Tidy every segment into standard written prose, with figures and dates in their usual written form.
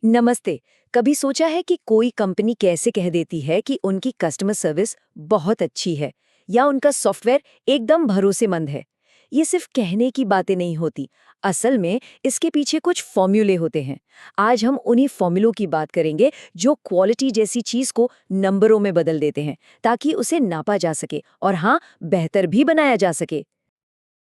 नमस्ते। कभी सोचा है कि कोई कंपनी कैसे कह देती है कि उनकी कस्टमर सर्विस बहुत अच्छी है या उनका सॉफ्टवेयर एकदम भरोसेमंद है? ये सिर्फ कहने की बातें नहीं होती। असल में इसके पीछे कुछ फॉर्मूले होते हैं। आज हम उन्हीं फॉर्मूलों की बात करेंगे जो क्वालिटी जैसी चीज को नंबरों में बदल देते हैं ताकि उसे नापा जा सके और हाँ, बेहतर भी बनाया जा सके।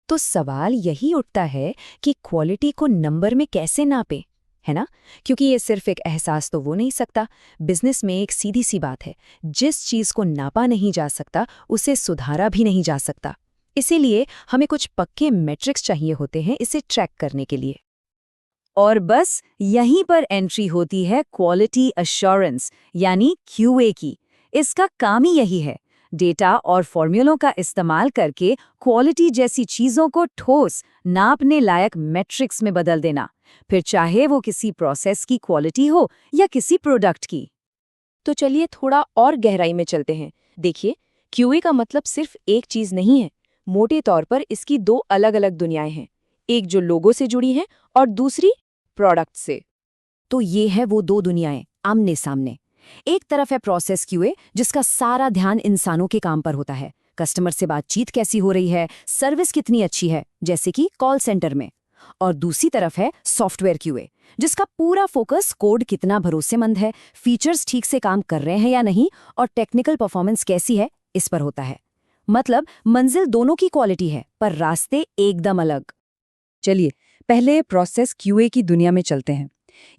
तो सवाल यही उठता है कि क्वालिटी को नंबर में कैसे नापे, है ना? क्योंकि ये सिर्फ एक एहसास तो वो नहीं सकता। बिजनेस में एक सीधी सी बात है, जिस चीज को नापा नहीं जा सकता उसे सुधारा भी नहीं जा सकता। इसीलिए हमें कुछ पक्के मैट्रिक्स चाहिए होते हैं इसे ट्रैक करने के लिए। और बस यहीं पर एंट्री होती है क्वालिटी अश्योरेंस यानी क्यूए की। इसका काम ही यही है, डेटा और फॉर्मूलों का इस्तेमाल करके क्वालिटी जैसी चीजों को ठोस, नापने लायक मैट्रिक्स में बदल देना, फिर चाहे वो किसी प्रोसेस की क्वालिटी हो या किसी प्रोडक्ट की। तो चलिए थोड़ा और गहराई में चलते हैं। देखिए, क्यूए का मतलब सिर्फ एक चीज नहीं है। मोटे तौर पर इसकी दो अलग अलग दुनियाएं हैं, एक जो लोगों से जुड़ी है और दूसरी प्रोडक्ट से। तो ये है वो दो दुनियाएं आमने सामने। एक तरफ है प्रोसेस क्यूए जिसका सारा ध्यान इंसानों के काम पर होता है। कस्टमर से बातचीत कैसी हो रही है, सर्विस कितनी अच्छी है, जैसे कि कॉल सेंटर में। और दूसरी तरफ है सॉफ्टवेयर क्यूए जिसका पूरा फोकस कोड कितना भरोसेमंद है, फीचर्स ठीक से काम कर रहे हैं या नहीं और टेक्निकल परफॉर्मेंस कैसी है, इस पर होता है। मतलब मंजिल दोनों की क्वालिटी है पर रास्ते एकदम अलग। चलिए पहले प्रोसेस क्यूए की दुनिया में चलते हैं।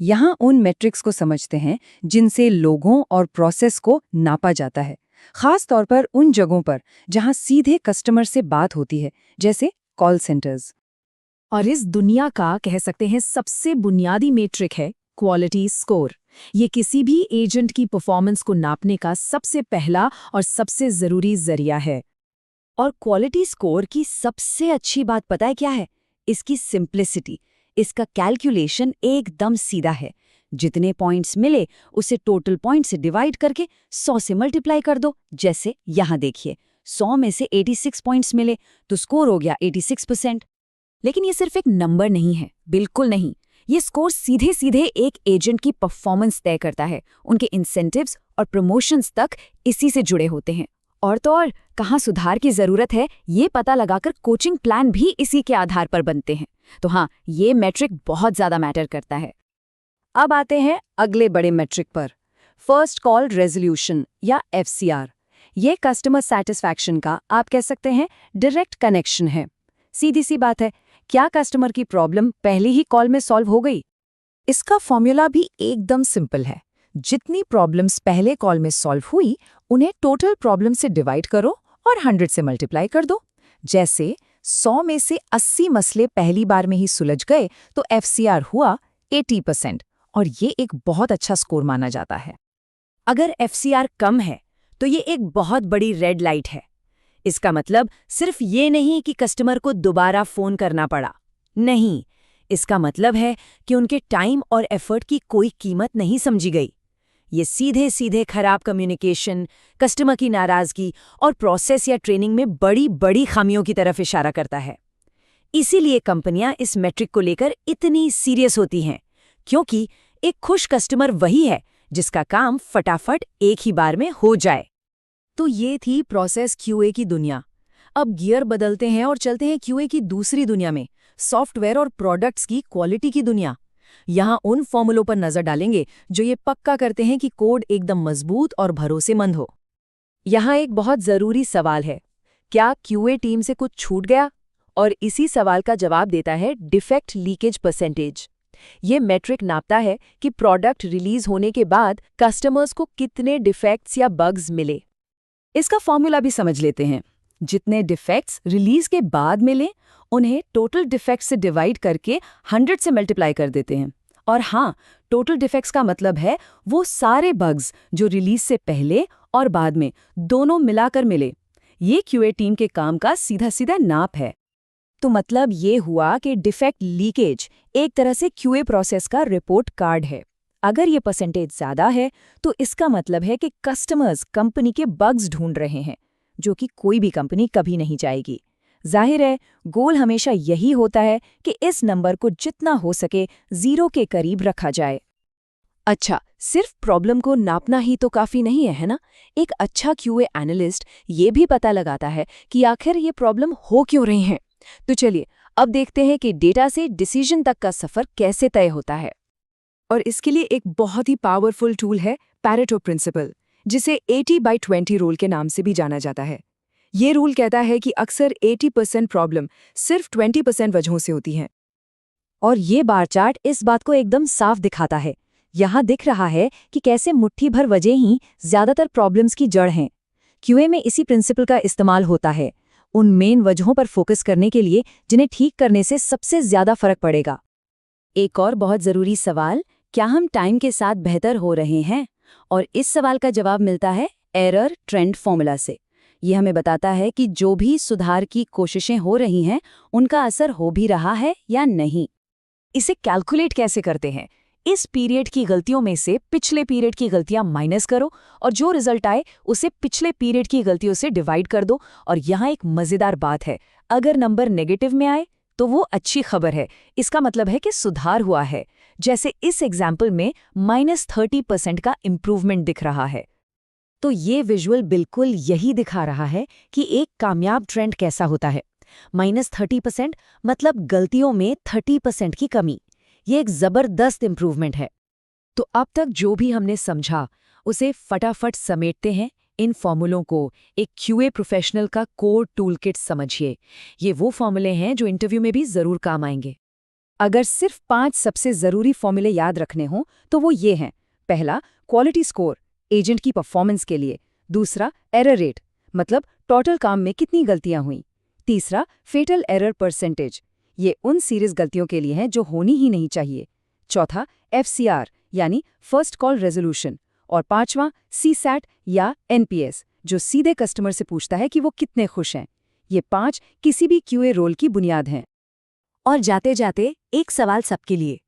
यहाँ उन मैट्रिक्स को समझते हैं जिनसे लोगों और प्रोसेस को नापा जाता है, खास तौर पर उन जगहों पर जहाँ सीधे कस्टमर से बात होती है, जैसे कॉल सेंटर्स। और इस दुनिया का कह सकते हैं सबसे बुनियादी मेट्रिक है क्वालिटी स्कोर। ये किसी भी एजेंट की परफॉर्मेंस को नापने का सबसे पहला और सबसे जरूरी जरिया है। और क्वालिटी स्कोर की सबसे अच्छी बात पता है क्या है? इसकी सिंप्लिसिटी। इसका कैलकुलेशन एकदम सीधा है। जितने पॉइंट्स मिले उसे टोटल पॉइंट से डिवाइड करके 100 से मल्टीप्लाई कर दो। जैसे यहाँ देखिए, 100 में से 86 पॉइंट्स मिले तो स्कोर हो गया 86%। लेकिन ये सिर्फ एक नंबर नहीं है, बिल्कुल नहीं। ये स्कोर सीधे सीधे एक एजेंट की परफॉर्मेंस तय करता है। उनके इंसेंटिव्स और प्रमोशंस तक इसी से जुड़े होते हैं। और तो और कहाँ सुधार की जरूरत है ये पता लगाकर कोचिंग प्लान भी इसी के आधार पर बनते हैं। तो हाँ, ये मैट्रिक बहुत ज्यादा मैटर करता है। अब आते हैं अगले बड़े मैट्रिक पर, फर्स्ट कॉल रेजोल्यूशन या एफसीआर। ये कस्टमर सेटिस्फैक्शन का आप कह सकते हैं डायरेक्ट कनेक्शन है। सीधी सी बात है, क्या कस्टमर की प्रॉब्लम पहली ही कॉल में सॉल्व हो गई? इसका फॉर्मूला भी एकदम सिंपल है। जितनी प्रॉब्लम्स पहले कॉल में सॉल्व हुई उन्हें टोटल प्रॉब्लम से डिवाइड करो और 100 से मल्टीप्लाई कर दो। जैसे 100 में से 80 मसले पहली बार में ही सुलझ गए तो एफसीआर हुआ 80% और ये एक बहुत अच्छा स्कोर माना जाता है। अगर एफसीआर कम है तो ये एक बहुत बड़ी रेड लाइट है। इसका मतलब सिर्फ ये नहीं कि कस्टमर को दोबारा फोन करना पड़ा, नहीं, इसका मतलब है कि उनके टाइम और एफर्ट की कोई कीमत नहीं समझी गई। ये सीधे सीधे खराब कम्युनिकेशन, कस्टमर की नाराजगी और प्रोसेस या ट्रेनिंग में बड़ी बड़ी खामियों की तरफ इशारा करता है। इसीलिए कंपनियां इस मैट्रिक को लेकर इतनी सीरियस होती हैं, क्योंकि एक खुश कस्टमर वही है जिसका काम फटाफट एक ही बार में हो जाए। तो ये थी प्रोसेस क्यूए की दुनिया। अब गियर बदलते हैं और चलते हैं क्यूए की दूसरी दुनिया में, सॉफ्टवेयर और प्रोडक्ट्स की क्वालिटी की दुनिया। यहाँ उन फॉर्मूलों पर नजर डालेंगे जो ये पक्का करते हैं कि कोड एकदम मजबूत और भरोसेमंद हो। यहाँ एक बहुत जरूरी सवाल है, क्या क्यूए टीम से कुछ छूट गया? और इसी सवाल का जवाब देता है डिफेक्ट लीकेज परसेंटेज। ये मैट्रिक नापता है कि प्रोडक्ट रिलीज होने के बाद कस्टमर्स को कितने डिफेक्ट्स या बग्स मिले। इसका फॉर्मूला भी समझ लेते हैं। जितने डिफेक्ट्स रिलीज के बाद मिले उन्हें टोटल डिफेक्ट्स से डिवाइड करके 100 से मल्टीप्लाई कर देते हैं। और हाँ, टोटल डिफेक्ट्स का मतलब है वो सारे बग्स जो रिलीज से पहले और बाद में दोनों मिलाकर मिले। ये क्यूए टीम के काम का सीधा सीधा नाप है। तो मतलब ये हुआ कि डिफेक्ट लीकेज एक तरह से क्यूए प्रोसेस का रिपोर्ट कार्ड है। अगर ये परसेंटेज ज्यादा है तो इसका मतलब है कि कस्टमर्स कंपनी के बग्स ढूंढ रहे हैं, जो कि कोई भी कंपनी कभी नहीं चाहेगी। जाहिर है, गोल हमेशा यही होता है कि इस नंबर को जितना हो सके 0 के करीब रखा जाए। अच्छा, सिर्फ प्रॉब्लम को नापना ही तो काफी नहीं है ना? एक अच्छा क्यूए एनालिस्ट ये भी पता लगाता है कि आखिर ये प्रॉब्लम हो क्यों रही है। तो चलिए अब देखते हैं कि डेटा से डिसीजन तक का सफर कैसे तय होता है। और इसके लिए एक बहुत ही पावरफुल टूल है पैरेटो प्रिंसिपल, जिसे 80/20 रूल के नाम से भी जाना जाता है। ये रूल कहता है कि अक्सर 80% प्रॉब्लम सिर्फ 20% वजहों से होती हैं। और ये बार चार्ट इस बात को एकदम साफ दिखाता है। यहाँ दिख रहा है कि कैसे मुट्ठी भर वजह ही ज्यादातर प्रॉब्लम्स की जड़ हैं। क्यूए में इसी प्रिंसिपल का इस्तेमाल होता है, उन मेन वजहों पर फोकस करने के लिए जिन्हें ठीक करने से सबसे ज्यादा फर्क पड़ेगा। एक और बहुत जरूरी सवाल, क्या हम टाइम के साथ बेहतर हो रहे हैं? और इस सवाल का जवाब मिलता है एरर ट्रेंड फॉर्मूला से। ये हमें बताता है कि जो भी सुधार की कोशिशें हो रही हैं, उनका असर हो भी रहा है या नहीं। इसे कैलकुलेट कैसे करते हैं? इस पीरियड की गलतियों में से पिछले पीरियड की गलतियां माइनस करो और जो रिजल्ट आए उसे पिछले पीरियड की गलतियों से डिवाइड कर दो। और यहाँ एक मजेदार बात है, अगर नंबर नेगेटिव में आए तो वो अच्छी खबर है, इसका मतलब है कि सुधार हुआ है। जैसे इस एग्जाम्पल में -30% का इम्प्रूवमेंट दिख रहा है। तो ये विजुअल बिल्कुल यही दिखा रहा है कि एक कामयाब ट्रेंड कैसा होता है। -30% मतलब गलतियों में 30% की कमी। ये एक जबरदस्त इंप्रूवमेंट है। तो अब तक जो भी हमने समझा उसे फटाफट समेटते हैं इन फॉर्मूलों को एक क्यूए प्रोफेशनल का कोर टूलकिट समझिए। ये वो फॉर्मूले हैं जो इंटरव्यू में भी जरूर काम आएंगे। अगर सिर्फ 5 सबसे जरूरी फॉर्मूले याद रखने हों तो वो ये हैं। पहला, क्वालिटी स्कोर, एजेंट की परफॉर्मेंस के लिए। दूसरा, एरर रेट, मतलब टोटल काम में कितनी गलतियां हुई। तीसरा, फेटल एरर परसेंटेज, ये उन सीरियस गलतियों के लिए हैं जो होनी ही नहीं चाहिए। चौथा, एफसीआर यानी फर्स्ट कॉल रेजोल्यूशन। और पांचवां, सीसैट या एनपीएस, जो सीधे कस्टमर से पूछता है कि वो कितने खुश हैं। ये 5 किसी भी क्यूए रोल की बुनियाद हैं। और जाते जाते एक सवाल सबके लिए,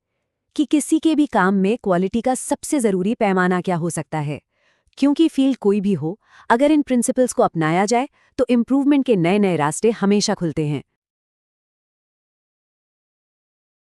कि किसी के भी काम में क्वालिटी का सबसे जरूरी पैमाना क्या हो सकता है? क्योंकि फील्ड कोई भी हो, अगर इन प्रिंसिपल्स को अपनाया जाए तो इम्प्रूवमेंट के नए नए रास्ते हमेशा खुलते हैं।